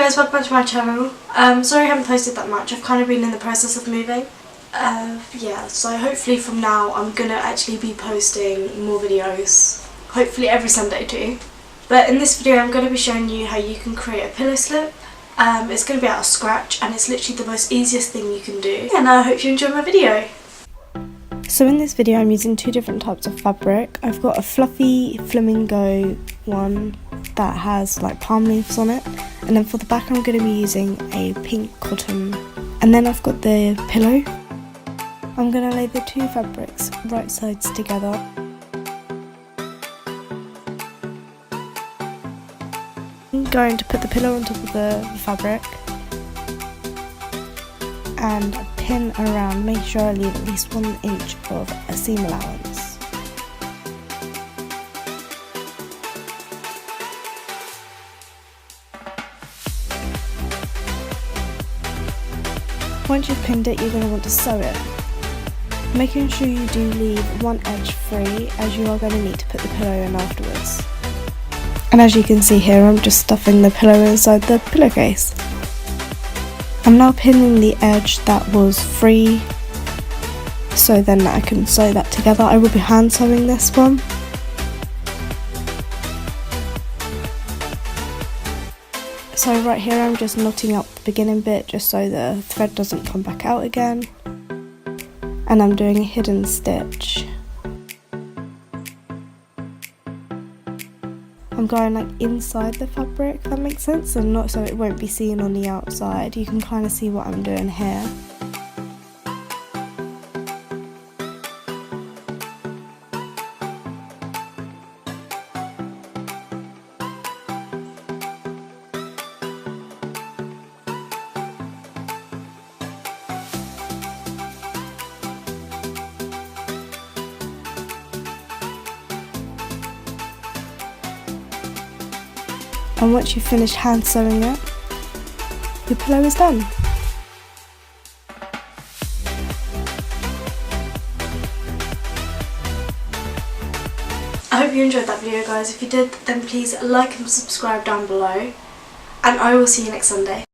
guys, welcome back to my channel. Sorry I haven't posted that much, I've kind of been in the process of moving. Yeah, so hopefully from now I'm going to actually be posting more videos, hopefully every Sunday too. But in this video I'm going to be showing you how you can create a pillow slip. It's going to be out of scratch and it's literally the most easiest thing you can do. And I hope you enjoy my video. So in this video I'm using two different types of fabric. I've got a fluffy flamingo one that has like palm leaves on it, and then for the back I'm going to be using a pink cotton, and then I've got the pillow. I'm going to lay the two fabrics right sides together. I'm going to put the pillow on top of the fabric and pin around, make sure I leave at least 1 inch of a seam allowance. Once you've pinned it, you're going to want to sew it, making sure you do leave one edge free, as you are going to need to put the pillow in afterwards. And as you can see here, I'm just stuffing the pillow inside the pillowcase. I'm now pinning the edge that was free, so then I can sew that together. I will be hand sewing this one. So right here I'm just knotting up the beginning bit just so the thread doesn't come back out again. And I'm doing a hidden stitch. I'm going like inside the fabric, if that makes sense, and not so it won't be seen on the outside. You can kind of see what I'm doing here. And once you've finished hand sewing it, your pillow is done. I hope you enjoyed that video, guys. If you did, then please like and subscribe down below, and I will see you next Sunday.